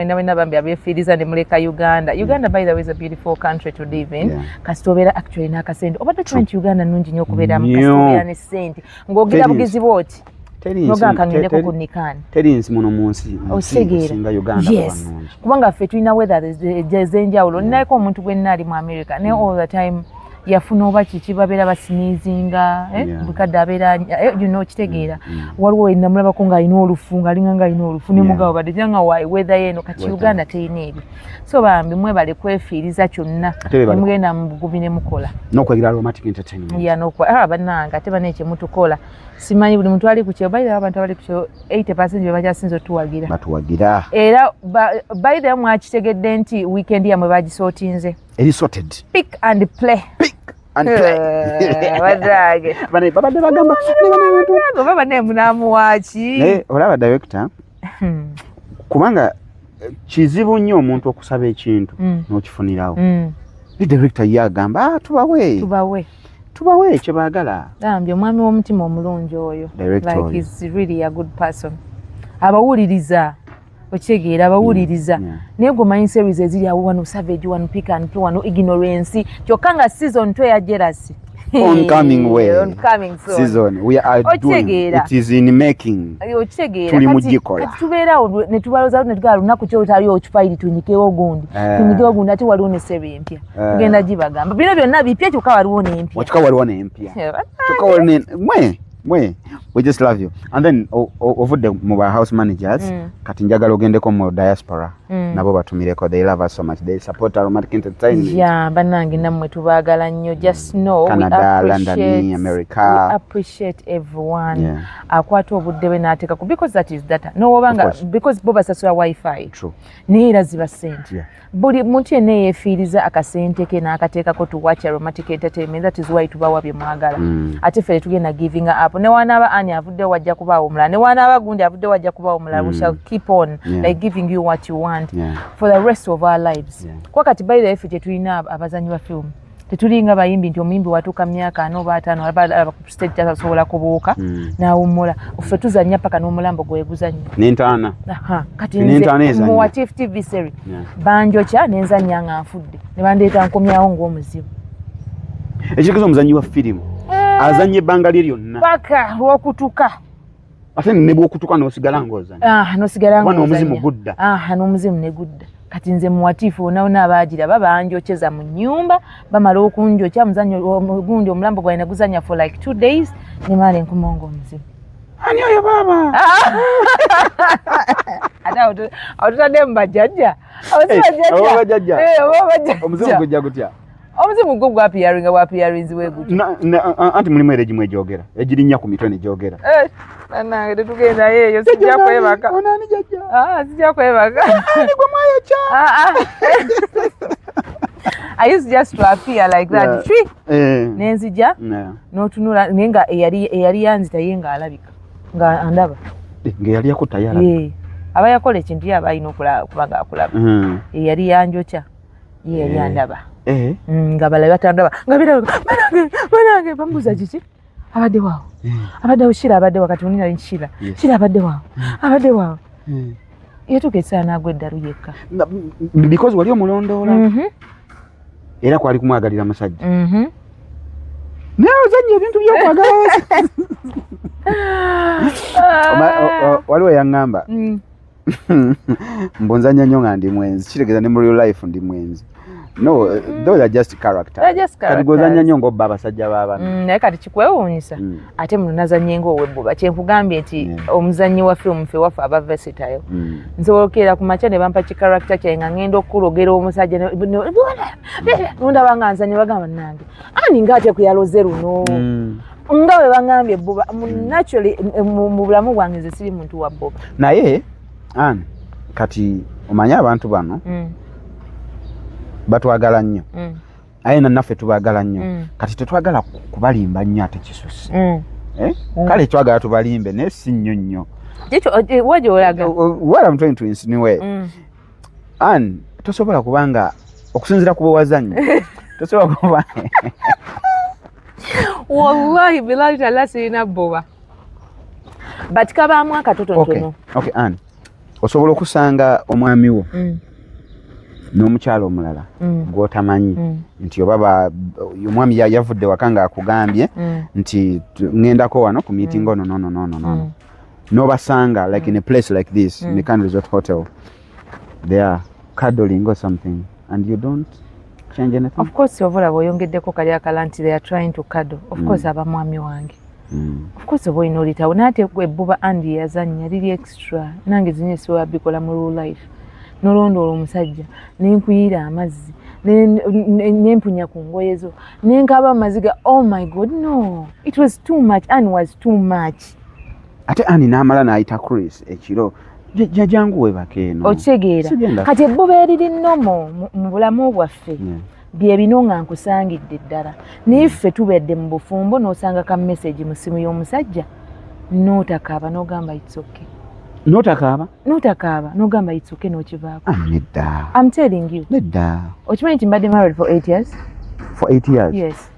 When bambi abefiriza ne muleka Uganda. Uganda by the way is a beautiful country to live in. Kasitobera actually nakasente. Obadde tumanyi Uganda nungi nnyo okubeeramu kasitobera ne ssente. Ng'ogira bugizi bw'oti. Terinsi muno mu nsi singa Uganda banungi. Kubanga ffe tulina weather ez'enjawulo. Ninaiko omuntu gwe nali mu America ne all the time yafuna oba kiki babeera basiniizinga bukadde abeera kitegeera waliwo namulabako ng'alina olufu ng'alina olufu ne mugabo badde kyanga weather yeeno kati Uganda terina ebyo so bambi mwebale kwefiiriza kyonna mugenda mu bugubi ne mukola n'okwagira romantic entertainment bannange ate bana ekyemutukola simanyi buli muntu ali ku kyo bayira abantu abali ku kyo 80% be bakyasinza batuwagira era bayira mwakitegedde nti weekend yamwe bagisootinze sorted. Pick and play. Wadage. Baba de bagamba. Baba ne munamu wachi. Olaba director. Kubanga kizibu nnyo omuntu okusaba ekintu n'okifunirawo. Ni director yagamba tubawe kye baagala. Ambye omwami w'omutima omulungi oyo. Like he's really a good person. Abawuliriza. Ochegeera abawuliriza naye gomanyi series eziri awo wano savage wano pick and play wano ignorance kyokka nga season 2 ya jealousy oncoming season we are doing it is in making tuli mugikola tubeerawo ne tubaloza ne tugala lunaku kyo taliyo okifayiri tunyikewo gundi ati waliwo ne series empya tugenda gibagamba bino byonna bipya kyokka waliwo n'empya we just love you and then ovudde mu house managers kati njagala ogendeko mu diaspora nabo batumireko they love us so much they support our romantic entertainment bannange nammwe tubaagala nnyo just know Canada, London, America we appreciate everyone akwata obudde bwe n'ateekako because that is data nowobanga because bo basasula wifi naye era ziba ssente buli muntu yenna yeefiiriza akasente ke n'akateekako to watch a romantic entertainment that is why tubawa bye mwagala ate ffe tugenda giving up ne wanaaba ani avudde wajja kubaawo omulala ne wanaaba gundi avudde wajja kubaawo omulala we shall keep on like giving you what you want for the rest of our lives kwa kati by the way ffe tetulina abazanyi ba film tetulinga bayimbi nti omuyimbi watuuka myaka 4 oba 5 alaba ku stage tasobola kubuuka n'awummula ffe tuzannya paka n'omulambo gweguzannya n'entaana kati nze mu Watifu TV series banjokya n'enzannya nga nfudde ne bandeeta nkomyawo ng'omuzibu ekitegeeza omuzanyi wa firimu azannya ebbanga lye lyonna paka lw'okutuka ate ne bw'okutuka n'osigala ng'ozannya n'omuzimu gudda n'omuzimu ne gudda kati nze mu Watifu onaona abagiraba banjokyeza mu nnyumba bamala okunjokya muzannyo gundi omulambo gwalina guzannya for like 2 days ne mala enkumongo omuzimu ani oyo baba ate otutadde mu bajjajja omuzimu gujja gutya omuzimu gwo bwapiyarinzi gutya anti mulimu era egimu ejogera egirinnya ku mitwe nejogera nange tetugendayo eyo sijja kwebaka sijja kwebaka gwe mwayokya I used just to appear like that nenzija n'otunula naye nga eyali yanzita ye ng'alabika nga andaba ng'eyali yakutayala aba yakola ekintu ye aba alina okuba ng'akulaba eyali yanjokya ye yali andaba nga balabi batandaba nga banange bambuuza kiki abadde waawo abaddewo Shira abadde wakati munina Shira abadde waawo yetuka esaana agwa eddalu yekka because wali omulondoola era kwali kumwagalira musajja naye ozannya ebintu byokwagala waliwo yaŋŋamba mbonzanya nnyo nga ndi mwenzi kitegeeza ne mu real life ndi mwenzi no those are just characters kati gozanya nnyo ng'obba abasajja b'abana naye kati kikwewuunyisa ate muno nazannye ng'owebbuba kyenkugambye nti omuzannyi wa firimu ffe waffe aba versatile nsobola okukeera ku makya ne bampa kikarakita kyaye nga ngenda okulogera omusajja nondaba nga nzannye bagamba nange ani ng'ate kuyaloze luno nga bwe baŋŋambye ebbuba naturally mu bulamu bwange nze siri muntu wa bbuba naye ani kati omanye abantu bano batwagala nnyo aye naffe tubaagala nnyo kati tetwagala kubalimba nnyo ate kisusse kale twagala tubalimbe naye si nnyo what I'm trying to insinuate and tosobola kubanga okusinzira ku bwewazannya tosobola kuba wallahi billahi tala sirina bboba but kabaamu akatototono okay Anne osobola okusanga omwami wo n'omukyalo omulala gw'otamanyi nti oba omwami yavudde waka nga akugambye nti ŋŋendako wano ku meeting ono no n'obasanga like in a place like this in the Candy Resort Hotel they are cuddling or something and you don't change anything. Of course oba olaba oyongeddeko kali akala nti they are trying to cuddle. Of course aba mwami wange. Of course oba olina olitawo naate ebbuba Andy yazannya liri extra nange zinye siwa bikola mu real life nolondoola omusajja nenkuyira amazzi nempunya ku ngoye zo nenkaba amaziga. Oh my God, no, it was too much. Anne was too much. Ate Anne n'amala n'ayita Chris ekiro jangu webake eno okitegeera kati ebbuba eriri nnomo mu bulamu bwaffe bye bino nga nkusangidde ddala naye ffe tubedde mu bufumbo n'osanga ka message mu simu y'omusajja n'otakaaba n'ogamba it's okay. N'otakaaba n'ogamba it's okay n'okivaako. Nedda. I'm telling you. Nedda. Okimanyi nti mbadde married for 8 years? For 8 years? Yes.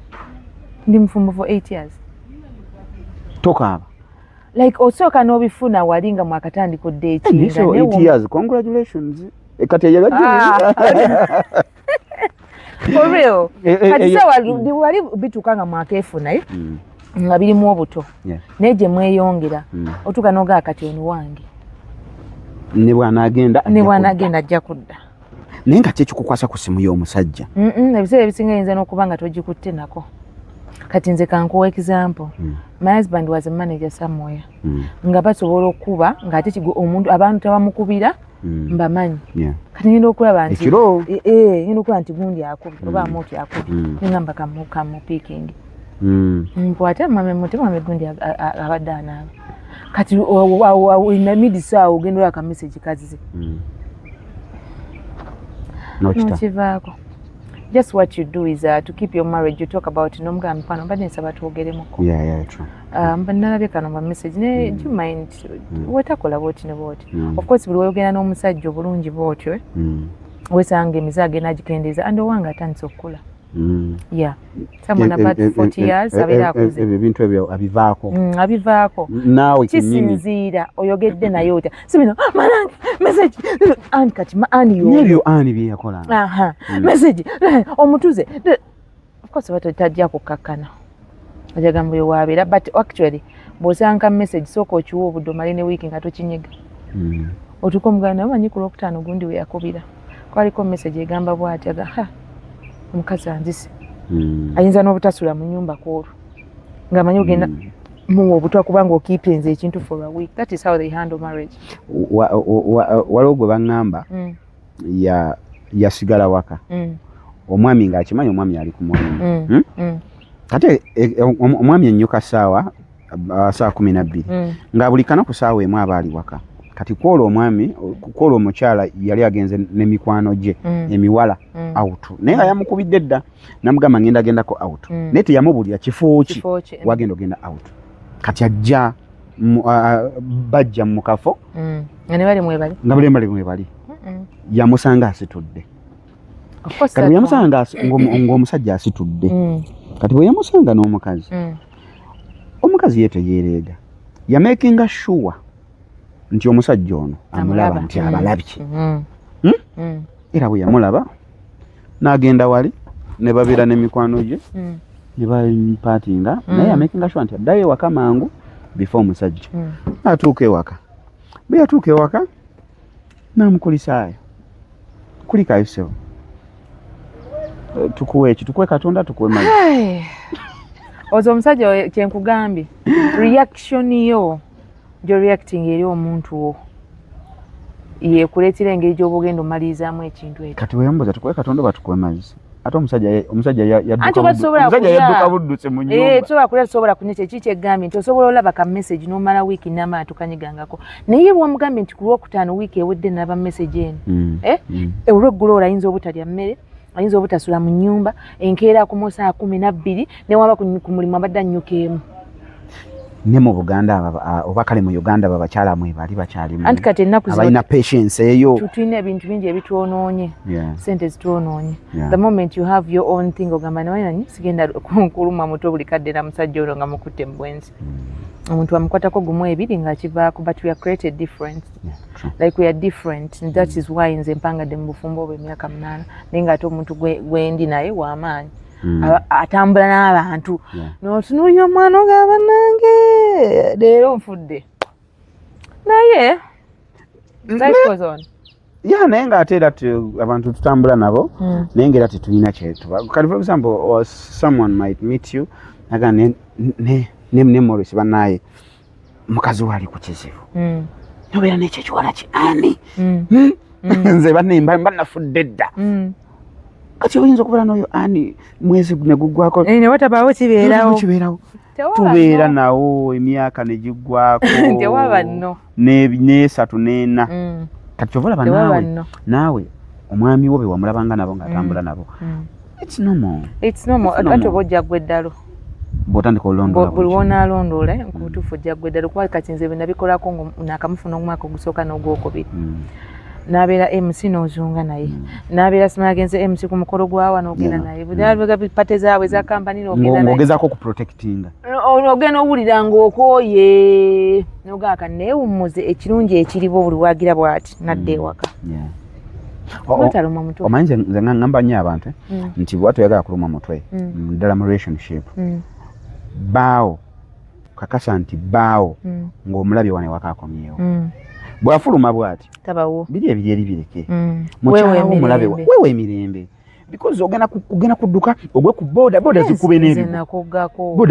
Ndi mufumbo for 8 years. Tokaaba? Like osooka n'obifuna wali nga mwakatandikudde ekinga. So 8 years, congratulations. Kati yagajja. For real. Kati se wali bituuka nga mwakeefuna nga birimu obuto naye gye mweyongera otuuka n'ogaa kati ono wange ne bw'anaagenda ajja kudda. Naye nga kyekikukwasa ku simu y'omusajja ebiseera ebisinga yinza n'okuba nga togikutte nako. Kati nze kankuwa example. My husband was a manager somewhere. Nga basobola okuba ng'ate omuntu abantu tabamukubira mbamanyi. Kati ngenda okulaba nti ngenda okulaba nti gundi akubye oba amuuti akubye ngamba kamupiiking. Nkwata mwame gundi abadde anaaba. Kati ina midisaawo ogenda olaba ka message kazize. Nokivaako. Just what you do is to keep your marriage. You talk about nomugamba mpano mbadde nsaba twogeremuko. True. Nalabye kano ba message ne do you mind wetakola bwoti ne bwoti. Of course buli oyogera n'omusajja obulungi bwotyo wesanga emizaage nagikendeeza and owange atandise okukula. Yeah. Someone about 40 years abira akuze. Ebintu ebyo abivaako. Abivaako. Naawe kisinziira oyogedde naye ota. Sibino manange message and kati ani yo. Nebyo ani bye yakola. Message omutuze. Of course batajja kukakkana. Ajagambo yo wabira but actually bosanga message soko okiwa obudde mali ne week nga tokinyiga. Otuko muganda amanyi ku lokutano gundi we yakobira. Kwaliko message egamba bw'ati aga omukazi anzise ayinza n'obutasula mu nnyumba kwolwo ng'amanyi ogenda mu obutwa kubanga okiipenza ekintu for a week. That is how they handle marriage. Waliwo gwe baŋŋamba yasigala waka omwami ng'akimanyi omwami ali ku mulimu kate omwami ennyuka ssaawa 12 nga buli kana ku ssaawa emu aba ali waka. Kati kwolwo omwami kwolwo omukyala yali agenze n'emikwano gye emiwala out naye nga yamukubidde dda namugamba ŋŋendagendako out naye teyamubulira kifo ki wagenda ogenda out. Kati ajja bajja mu kafo nga buli embali mwebali yamusanga asitudde. Kati bwe yamusanga ng'omusajja asitudde kati bwe yamusanga n'omukazi omukazi ye teyeereega yamakinga sure nti omusajja ono amulaba nti abalabye era bwe yamulaba n'agenda wali ne babeera n'emikwano gye ne bampatinga naye yamakinga sure nti addayo ewaka mangu before omusajja atuuka ewaka. Bwe yatuuka ewaka n'amukulisaayo kulikayo ssebo tukuwe eki tukuwe Katonda tukuwe mazzi. Ozo omusajja kyenkugambye reaction yo jo reacting eri omuntu wo yekuleetera engeri gy'oba ogenda omalirizamu ekintu ekyo. Kati weyambuza tukuwe Katonda batukuwe mazzi ate omusajja yadduka budduse mu nyumba. Tosobola kulya tosobola kunywa kiki kyegambye nti osobola olaba ka message n'omala wiiki n'amala tukanyigangako naye bw'omugambye nti ku Lwokutaano wiiki ewedde naba message eno olw'eggulo ayinza obutalya mmere ayinza obutasula mu nnyumba enkeera ku saa 12 ne waba ku mulimu abadde annyuka emu. Ne mu Buganda oba kale mu Uganda babakyala mwe bali bakyalimu anti kati ennaku abalina patience eyo tulina ebintu bingi ebitwonoonye sente zitwonoonye. The moment you have your own thing ogamba nawe nanyi sigenda kuluma muto buli kadde na musajja ono nga mukutte mu bwenzi. omuntu amukwatako gumu ebiri ng'akivaako, but we are created different. Like we are different, and that is why nze mpangadde mu bufumbo obw'emyaka 8 naye ng'ate omuntu gwendi naye w'amaanyi atambula n'abantu n'otunuulira omwana ogamba nange leero nfudde naye life goes on. Naye ng'ate era abantu tutambula nabo naye ng'era tetulina kyetuba. Kati for example, or someone might meet you aga ne Morris banaye mukazi wali ku kizibu nobeera n'ekyo kiwala ki ani nze bannafudde dda kati oyinza okubeera n'oyo ani mwezi ne guggwako ne watabaawo kibeerawo tubeera nawo emyaka ne giggwako tewaba nno n'esatu n'ena kati kyova olaba naawe omwami wo be wamulabanga nabo ng'atambula nabo it's normal ate oba ojja gwe ddalo bw'otandika olondoola buli wonaalondoola nkubutuufu ojja gwe ddalo kuba kati nze nabikolako naakamufuna omwaka ogusooka n'ogwokubiri n'abeera MC n'ozunga naye n'abeera simala agenze MC ku mukolo gwawa n'ogenda naye pate zaabwe za kampani ng'ogezaako okuprotectinga ogenda owulira ng'okooye n'ogaaka neewummuze ekirungi ekiriwo buli waagira bw'ati nadda ewaka omanyi nze ngamba nnyo abantu nti bwatu oyagala kuluma mutwe ddala mu relationship baawo kakasa nti baawo ng'omulabye wane wakaakomyewo bw'afuluma bw'ati biri ebiri eri bireke mukyawo omulabe weewa emirembe because ogenda kudduka ogwe ku boda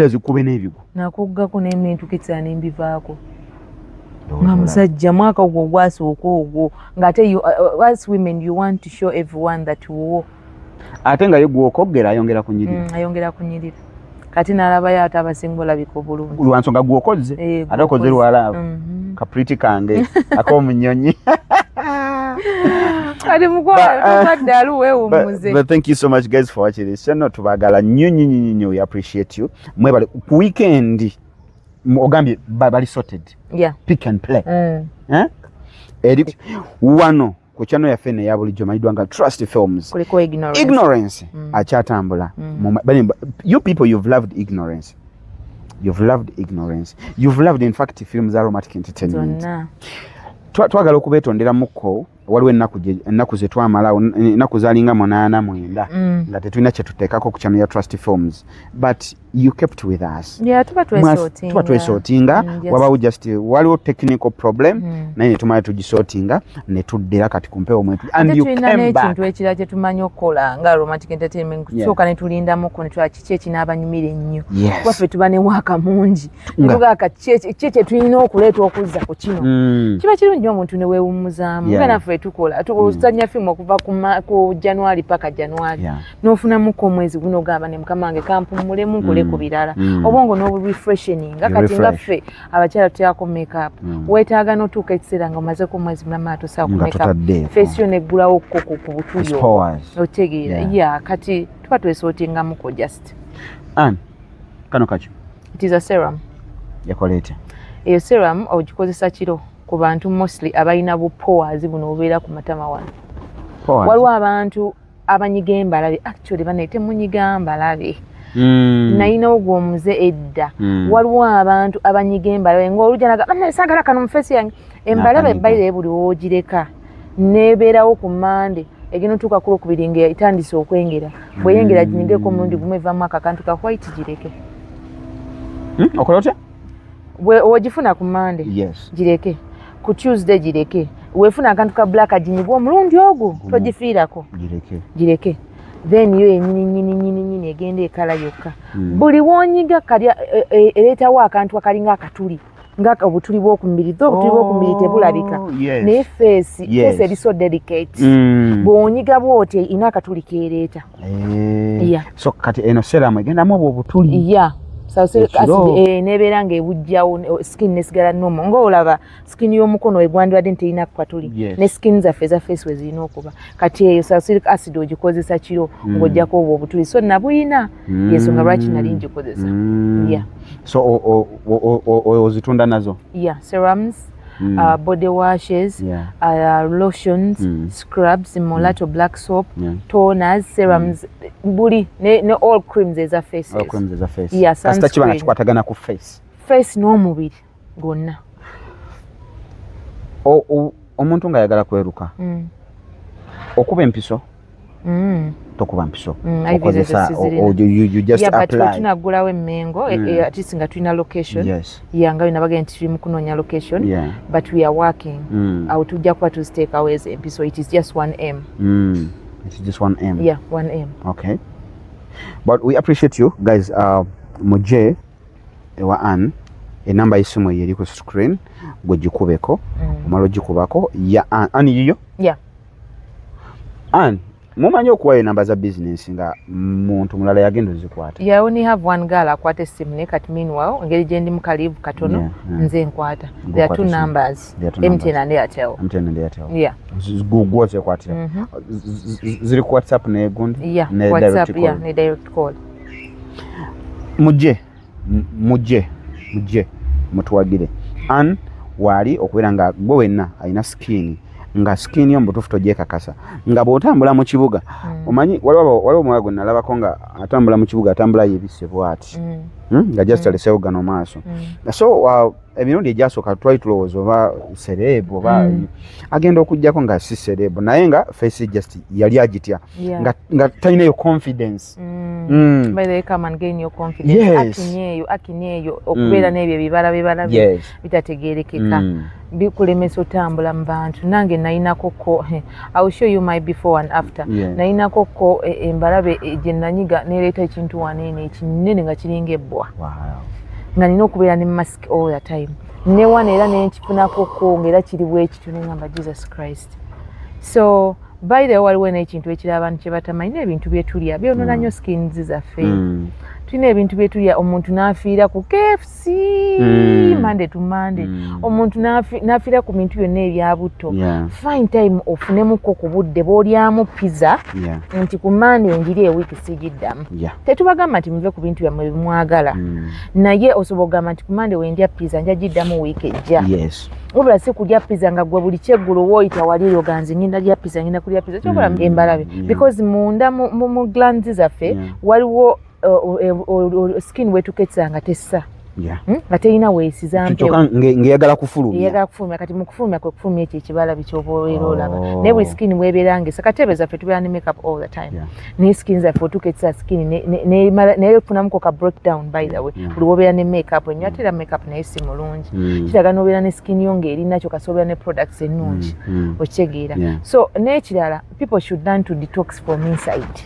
zikube n'ebigo nakuggako n'emintukitsa n'embivaako nga musajja mwaka ogwo gwasooka ogwo ng'ate as women you want to show everyone that wo ate nga ye gwokoggera ayongera kunyirira kati n'alabayo ate abasinga olabika obulungi lwansonga gwokoze ate okoze lwalaaba kapriti kange ak'omunyonyi kati mukwadde aluweewummuze. But thank you so much guys for watching this channel. Tubagala nnyo we appreciate you. Mwebale ku weekend ogambye bali sorted. Pick and play. Eri wano ku channel ya fene ya bulijjo mayiddwa nga Trust Films. Kuliko ignorance akyatambula. You people, you've loved ignorance. You've loved in fact films are romantic entertainment. Twagala okubeetondera muko waliwo ennaku ze twamalawo ennaku zalinga 8-9 nga tetulina kye tuteekako ku channel ya Trust Films, but you kept with us. Tuba twesortinga wabawo just waliwo technical problem naye ne tumala tugisortinga ne tuddira kati ku mpewo mwetu and you came back. N'ekintu ekirala kye tumanyi okukola nga romantic entertainment kusooka ne tulindamuko ne twala kiki ekinaabanyumira ennyo kuba ffe tuba ne waaka mungi netugaaka kiki kye tulina okuleeta okuzza ku kino kiba kirungi omuntu ne weewummuzaamu nga naffe tukola tuzannya firimu okuva ku January paka January n'ofunamuko omwezi guno ogamba ne mukama wange kampumulemu nkole ku birala obwongo n'obu-refreshening kati nga ffe abakyala tuteekako makeup weetaaga n'otuuka ekiseera nga omaze ku mwezi mulama atuusa ku makeup face yo neggulawo ku butuyo otegeera kati tuba twesortingamuko just kano kaki it is a serum yakola etya eyo serum ogikozesa kiro ku bantu mostly abalina bupowazi buno obubeera ku matama wano waliwo abantu abanyiga embalabe actually baneete munyiga mbalabe nayinawo gw'omuze edda waliwo abantu abanyiga embalabe ng'olujja naga saagala kano mu feesi yange embalabe bayire buli woogireka neebeerawo ku Mande egenda otuuka ku Lwokubiri nga etandise okwengera bweyengera ginyigeko omulundi gumu evaamu akakantu ka white gireke okola otya wogifuna ku Mande gireke ku Tuesday gireke weefuna akantu ka black aginyigwa omulundi ogwo togifiirako gireke then yo enyini egenda ekala yokka buli wonyiga kalya ereetawo akantu akalinga akatuli nga obutuli bw'okumubiri tebulabika naye feesi eriso delicate bw'onyiga bw'oti ina akatuli keereeta so kati eno serum egendamu obwo obutuli nebeera ng'ebujjawo skin nesigala nomo ng'olaba skin y'omukono egwandibadde nterina katuli ne skin zaffe eza face we zirina okuba kati eyo salicylic acid ogikozesa kiro ng'ojjako obwo obutuli so nabuyina yensonga lwaki nali ngikozesa so ozitunda nazo serums body washes lotions scrubs Molato black soap toners serums buli ne all creams eza faces kasita kiba nga kikwatagana ku face face n'omubiri gwonna. Omuntu ng'ayagala kweruka okuba empiso tokuba mpiso okozesa you just apply tunagulawo emmengo at least nga tulina location nga bina bagenda nti tuli mu kunoonya location but we are working awo tujja kuba tuziteekaweeza empiso. It is just 1M. It is just 1M. Yeah, 1M. Okay, but we appreciate you guys. Muje ewa Ann enamba y'essimu eri ku screen gwe gikubeko omala ogikubako ya Ann yiyo Ann mumanyi okuwayo enamba za business nga muntu mulala yagenda ozikwata. Yeah, only have one girl akwata essimu ne kati meanwhile engeri gye ndi mu kalivu katono nze nkwata. There are two numbers, MTN and Airtel. MTN and Airtel. Yeah. Gwoze kwatira. Ziri ku WhatsApp ne gundi ne WhatsApp ne direct call. Muje mutuwagire Ann wali okubeera nga gwe wenna alina skin nga skin yo mbutufu togyekakasa nga bw'otambula mu kibuga omanyi waliwo omulala gwe nalabako nga atambula mu kibuga atambula yebisse bw'ati nga just aleseewo gano maaso. So emirundi egyasooka twali tulowooza oba serebu oba agenda okuggyako nga si serebu naye nga face just yali agitya nga talinayo confidence. By the way, come and gain your confidence. Akinyeeyo okubeera n'ebyo ebibala bitategeerekeka bikulemesa otambula mu bantu. Nange nayinako I will show you my before and after. Nayinako embalabe gye nanyiga neereeta ekintu waneene ekinene nga kiringa ebbwa nga nina okubeera ne mask all the time ne wana era nenkifunako ng'era kiri bwekityo nengamba Jesus Christ. So by the way waliwo n'ekintu ekira abantu kye batamanyi n'ebintu bye tulya byonoona nnyo skins zaffe. Tulina ebintu bye tulya omuntu n'afiira ku KFC Monday to Monday, omuntu n'afiira ku bintu byonna ebya buto. Fine time ofunemuko ku budde bw'olyamu pizza nti ku Monday njiri ewiiki sigiddamu. Tetubagamba nti muve ku bintu byammwe bimwagala naye osobola okugamba nti ku Monday wendya pizza nja giddamu wiiki ejja. Wabula si kulya pizza nga gwe buli kyeggulo wooyita wali oganze ngenda lya pizza ngenda kulya pizza kyokola embalabe because munda mu glands zaffe waliwo skin wetuketsa nga tessa nga terina weesiza mpewo ng'eyagala kufulumya. Eyagala kufulumya kati mu kufulumya kwe kufulumya ekyo ekibala bikyoba era olaba naye buli skin weebeera ngesa katebe zaffe tubeera ne makeup all the time naye skin zaffe otuketsa skin naye ofunamuko ka breakdown by the way buli wobeera ne makeup ennyo ate era makeup naye si mulungi kiraga n'obeera ne skin yo ng'erinakyo kasobeera ne products ennungi okitegeera. So n'ekirala people should learn to detox from inside.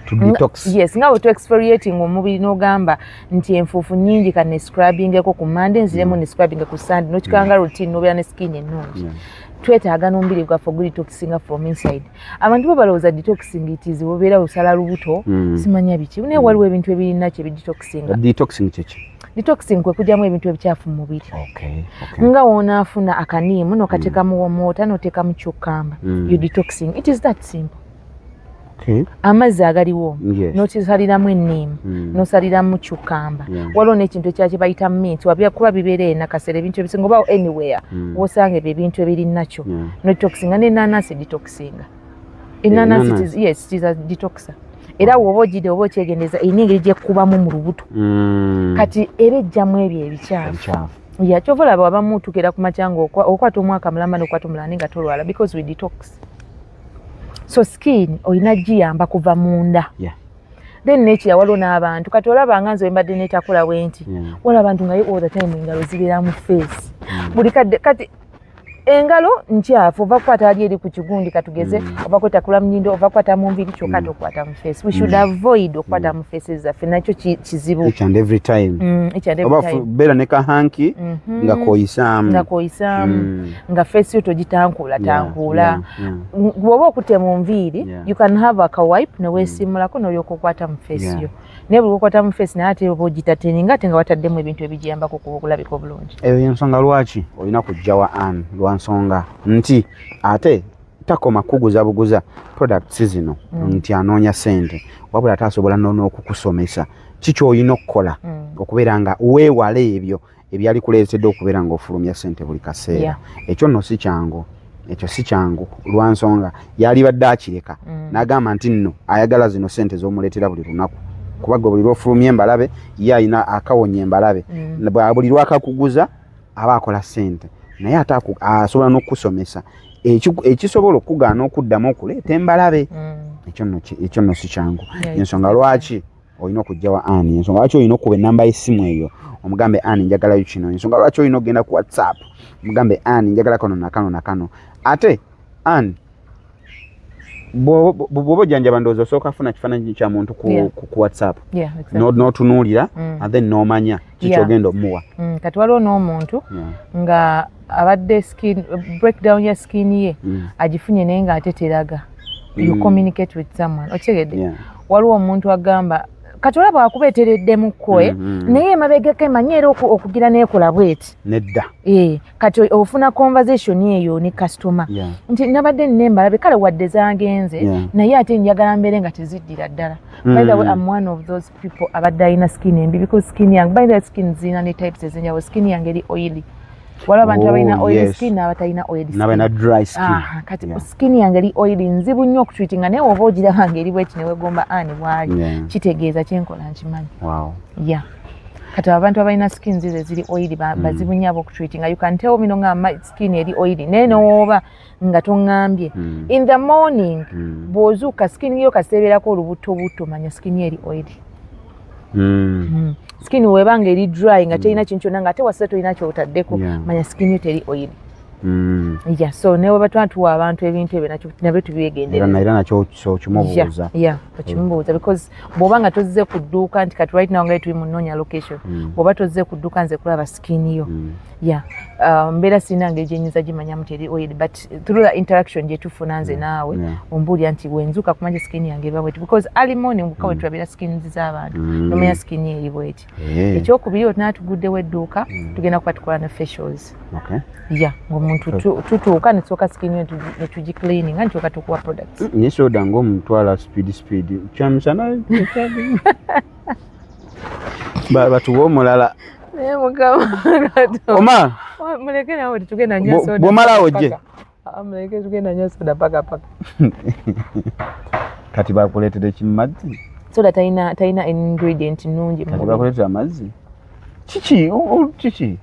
To detox. Yes, nga bwe exfoliating omubiri n'ogamba nti enfuufu nnyingi ka ne scrubbingeko ku Monday nziremu ne scrubbing ku Sunday n'okikanga routine n'obeera ne skin ennungi. Twetaaga n'omubiri gwaffe ogudetoxinga from inside. Abantu bo balowooza detoxing itizi obeera osala lubuto simanya biki naye waliwo ebintu ebirinakyo ebidetoxinga. Detoxing kyeki? Detoxing kwe kugyamu ebintu ebikyafu mu mubiri. Nga woonaafuna akaniimu n'okateekamu womota n'oteekamu cucumber. You detoxing. It is that simple. Amazzi agaliwo n'okisaliramu enniimu n'osaliramu cucumber waliwo n'ekintu ekyaki bayita mint kuba bibeera enakaseera ebintu ebisinga oba anywhere wosanga ebyo ebintu ebirinakyo n'odetoxinga n'ennaanasi detoxinga. Ennaanasi yes it is a detoxer era woba ogidde oba okyegendeza erina engeri gyekkubamu mu lubuto kati era ejjamu ebyo ebikyafu. Kyova olaba wabamu otuukira ku makya ng'okwata omwaka mulamba n'okwata omulala nga tolwala because we detox. So skin olina giyamba kuva munda. Then nekira waliwo n'abantu kati olaba nga nze wembadde netakula bwenti waliwo abantu nga all the time engalo zibeera mu face buli kadde kati engalo nkyafu ova kukwata ali eri ku kigundi katugeze ova kwetakula mu nnyindo ova kukwata mu nviiri kyokka tokwata mu face. We should avoid okukwata mu faces zaffe nakyo kizibu each and every time oba beera ne kahanki nga koyisaamu nga face yo togitankula bw'oba okutte mu nviiri you can have a kawipe ne weesimulako n'olyoka okwata mu face yo naye buli okwata mu face naye ate oba ogitateninga ate nga wataddemu ebintu ebigiyambako kuba okulabika obulungi. Eyo y'ensonga lwaki olina kujja wa Ann nsonga nti ate takoma kuguza buguza products zino nti anoonya sente wabula ate asobola n'okukusomesa kiki olina okukola okubeera nga weewala ebyo ebyali kuleetedde okubeera ng'ofulumya sente buli kaseera. Ekyo nno si kyangu ekyo si kyangu lwa nsonga yali badde akireka n'agamba nti nno ayagala zino sente z'omuleetera buli lunaku kubaga buli lwofulumya embalabe ye alina akawonya embalabe buli lwakakuguza aba akola ssente naye ate asobola n'okusomesa ekisobola okugaana okuddamu okuleeta embalabe ekyo nno si kyangu ensonga lwaki olina okujjawa Annie ensonga lwaki olina okuba ennamba y'essimu eyo omugambe Annie njagalayo kino ensonga lwaki olina okugenda ku WhatsApp omugambe Annie njagala kano na kano ate Annie bw'oba ojjanjaba ndowooza osooka afuna kifaananyi kya muntu ku WhatsApp n'otunuulira and then n'omanya kikyogenda omuwa kati waliwo n'omuntu nga abadde breakdown ya skin ye agifunye naye ng'ate teraga you communicate with someone okitegedde waliwo omuntu agamba kati olaba akubeetereddemukko naye emabegako emanyi era okugira neekola bweti nedda kati ofuna conversation eyo ne customer nti nabadde nina embalabe kale wadde zangenze naye ate njagala mbeere nga teziddira ddala by the way I'm one of those people abadde alina skin embi because skin yange by the skin zina ne types ezenjawulo skin yange eri oily waliwo abantu abalina oil skin n'abatalina oil skin n'abalina dry skin kati skin yange eri oily nzibu nnyo okutreatinga naye oba ogiraba ng'eri bweti ne wegomba Annie bwali kitegeeza kyenkola nkimanyi kati abantu abalina skin zizo eziri oily bazibu nnyo ab'okutreatinga you can tell me nga skin eri oily naye n'oba nga toŋŋambye in the morning bw'ozuuka skin yo kaseeberako olubutobuto manya skin eri oily skin webanga eri dry nga terina kintu kyonna nga ate wasa tolina kyotaddeko manya skin yo teri oil so newe batwatuwa abantu ebintu ebyo nabyo tubyegendera era nakyo kimubuuza okimubuuza because bw'oba nga tozze ku dduuka nti kati right now nga tuli mu nnoonya location bw'oba tozze ku dduuka nze kulaba skin yo mbeera sirina ngeri gyenyinza gimanyamu teri oil but through the interaction gye tufuna nze naawe ombuulira nti wenzuuka kumanya skin yange eba bweti because early morning buka bwe tulabira skins z'abantu nomanya skin eri bweti ekyokubiri otunaatuguddewo edduuka tugenda kuba tukola ne facials ng'omuntu tutuuka nesooka skin yo ne tugicleaning nga nityoka tukuwa products naye soda ng'omutwala speed kyamusana batuwa omulala naye mukama oma muleke nawe tetugenda nnyo soda bw'omalawo gye muleke tugenda nnyo soda paka kati bakuleetera ekimazzi soda talina ingredient nnungi kati bakuleetera amazzi kiki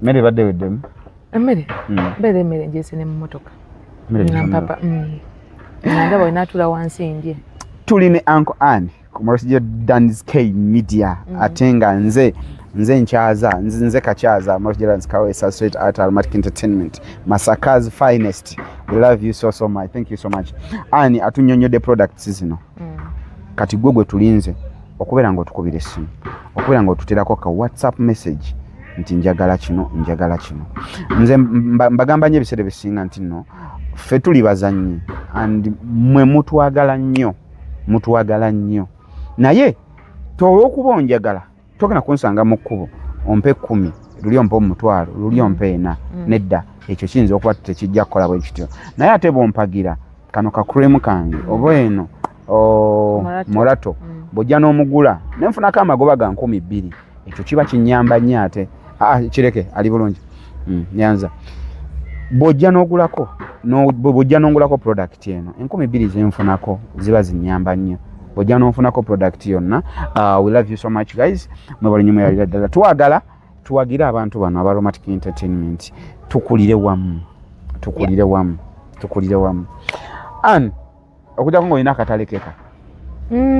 mmere ebadde weddemu emmere njese ne mu mmotoka nampapa nga ndaba wenaatula wansi ndye tuli ne Uncle Annie ku Morris Dansky Media ate nga nze nze Kacyaza Morris Dansky Associate at Almatic Entertainment Masaka's finest we love you so much thank you so much Annie atunyonyodde products zino kati gwe tulinze okubeera nga otukubira essimu okubeera nga otuterako ka WhatsApp message nti njagala kino nze mbagamba nnyo ebiseera bisinga nti nno ffe tuli bazannyi and mwe mutwagala nnyo naye olw'okuba onjagala togenda kunsanga mu kkubo ompe 10 luli ompe omutwalo luli ompe 4 nedda ekyo kiyinza okuba tekijja kukola bwe kityo naye ate bw'ompagira kano ka cream kange oba eno molato bw'ojja n'omugula ne nfunako amagoba ga 2,000 ekyo kiba kinyamba nnyo ate kireke ali bulungi nyanza bw'ojja n'ongulako product eno 2,000 zenfunako ziba zinyamba nnyo bw'ojja n'onfunako product yonna we love you so much guys mwebale nnyo mweyalira ddala tuwagira abantu bano aba Romantic Entertainment tukulire wamu Anne okujjako ng'olina akatale keka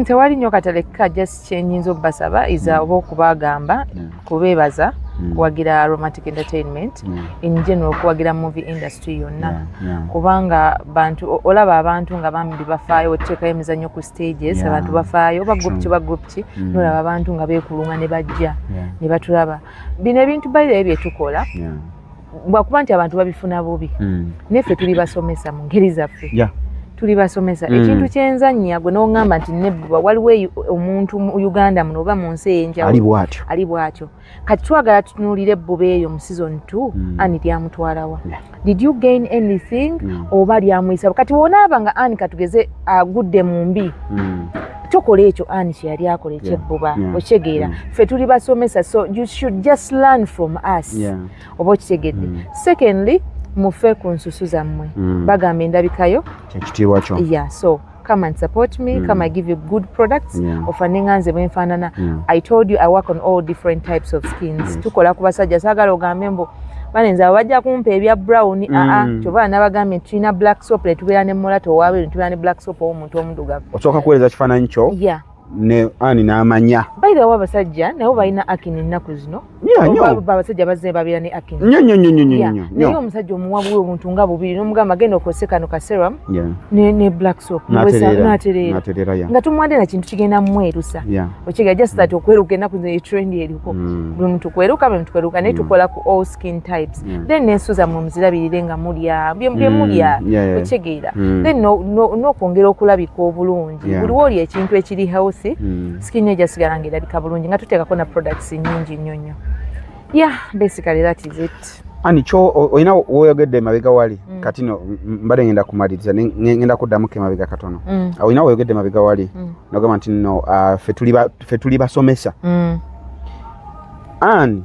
tewali nnyo katale keka just kyenyinza obbasaba iza oba okubagamba kubeebaza kuwagira Romantic Entertainment in general kuwagira movie industry yonna kubanga olaba abantu nga bambi bafaayo oteekayo emizannyo ku stages abantu bafaayo oba group ki nolaba abantu nga beekulunga ne bajja ne batulaba bino ebintu bayire byetukola bwakuba nti abantu babifuna bubi neffe tuli basomesa mu ngeri zaffe tuli basomesa ekintu kyenzannya gwe n'oŋŋamba nti nebbuba waliwo omuntu mu Uganda muno oba mu nsi ey'enjawulo ali bw'atyo kati twagala tutunuulire ebbuba eyo mu season 2 Annie lyamutwalawa did you gain anything oba lyamuyisa kati wonaaba nga Annie katugeze agudde mu mbi tokola ekyo Annie kye yali akola ekyebbuba okitegeera ffe tuli basomesa so you should just learn from us oba okitegedde secondly mufe ku nsusu zammwe bagamba endabikayo ekitiibwa kyo so come and support me, come I give you good products, ofaninga nze bwenfanana. I told you I work on all different types of skins. Tukola ku basajja sagala ogambe mbo banenza abajja kumpa ebya brown choba nabagambe tulina black soap ne tubeera ne molato wawe tulina ne black soap omuntu omudugavu. Osoka kueleza kifaananyi kyo? Ne ani n'amanya. By the way abasajja nabo balina akini ennaku zino. Abasajja bazze babira ne akini. Nnyo. Naye omusajja omuwabu omuntu nga bubiri n'omugamba genda okose kano ka serum ne black soap. N'aterera nga tumwade na kintu kigenda mwerusa. Okiga just that okweruka ennaku zino trend eriko. Buli muntu kweruka naye tukola ku all skin types. Then n'ensuza mu muzirabirire nga mulya bye mulya okigeera. Then n'okwongera okulabika obulungi. Buli woli ekintu ekiri healthy skin eja sigala ng'erabika bulungi nga tuteekako na products nnyingi nnyo. Basically that is it. Ani kyo oyina woyogedde mabega wali kati no mbadde ngenda kumaliriza ngenda kuddamu ke mabega katono. Oyina woyogedde mabega wali nogamba nti no fe tuli basomesa. Ani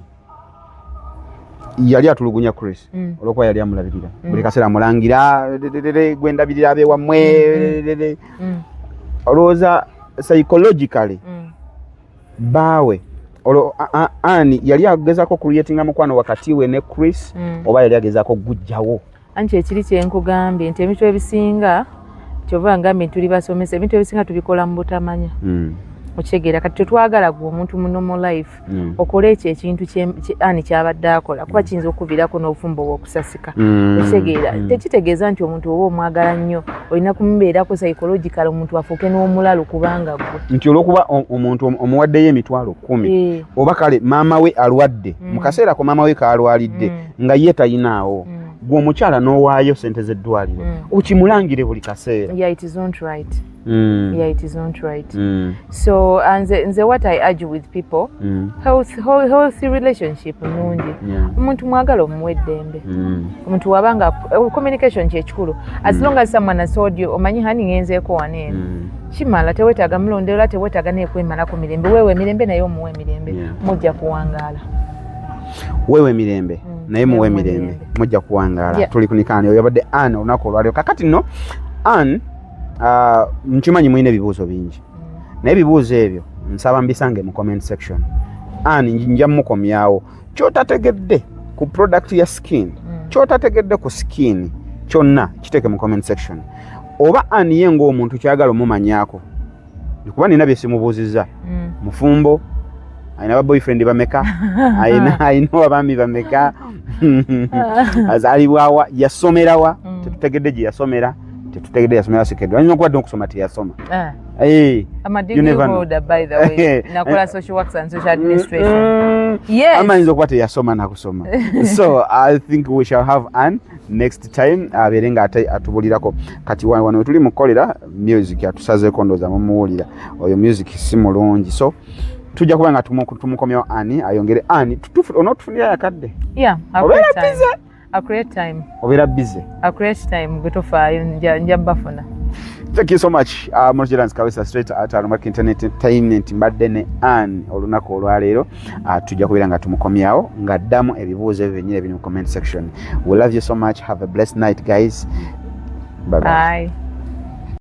yali atulugunya Chris olwokuba yali amulabirira buli kaseera mulangira gwendabirira abe wammwe olowooza psychologically bawe ani yali agezako creating mukwano wakati we ne Chris oba yali agezako gujjawo anche ekiri kyenkugambye nti ebitu ebisinga kyova ngambe tuli basomesa ebintu ebisinga tubikola mu butamanya okitegera kati tetwagala gwe omuntu mu normal life okola ekyo ekintu ani kyabadde akola kuba kiyinza okuviirako n'obufumbo bw'okusasika okitegera tekitegeeza nti omuntu oba omwagala nnyo olina kumubeerako psychological omuntu afuuke n'omulalu kubanga gwe nti olw'okuba omuntu omuwaddeyo emitwalo 10 oba kale maama we alwadde mu kaseera ko maama we kaalwalidde nga ye tayinaawo gwe omukyala n'owaayo sente z'eddwaliro okimulangire buli kaseera. It is not right. It is not right. So and what I argue with people, healthy relationship nungi. Omuntu mwagala omuwe eddembe. Omuntu wabanga communication kyekikulu. As long as someone has told you omanyi hani ngenzeeko waneeno. Kimala tewetaaga mulondera tewetaaga nekwemalako mirembe. Wewe mirembe naye omuwe mirembe. Mujja kuwangaala. Wewe mirembe naye muwe mirembe mujja kuwangaala. Tuli kunikani oyo yabadde Anne olunaku olwaliro kakati nno Anne nkimanyi mwine ebibuuzo bingi naye ebibuuzo ebyo nsaba mbisange mu comment section. Anne nja mukomyawo kyotategedde ku product ya skin kyotategedde ku skin kyonna kiteeke mu comment section. Oba Anne ye ng'omuntu kyagala omumanyaako kuba nina bye simubuuzizza mufumbo ayina ba boyfriend bameka ayina abaami bameka azalibwawa yasomerawa tetutegedde gye yasomera tetutegedde yasomera sekedde ayina okuba okusoma teyasoma. I'm a degree holder by the way. Nakola social works and social administration. Yes. Amayinza okuba teyasoma nakusoma. So I think we shall have Anne next time abeerenga atubulirako kati wano tuli mukolera music atusazeeko ndooza mumuwulira oyo music si mulungi so tujja kuba nga tumukomyawo Anne ayongere Anne onotufunira yakadde. I'll create time. Obeera busy. I'll create time gwetofaayo nja mbafuna. Thank you so much. Mojiran's Kawesa straight at Arumak Entertainment mbadde ne Anne olunaku olwaleero tujja kubeera nga tumukomyawo nga ddamu ebibuuzo ebyo byennyini biri mu comment section. We love you so much. Have a blessed night guys. Bye.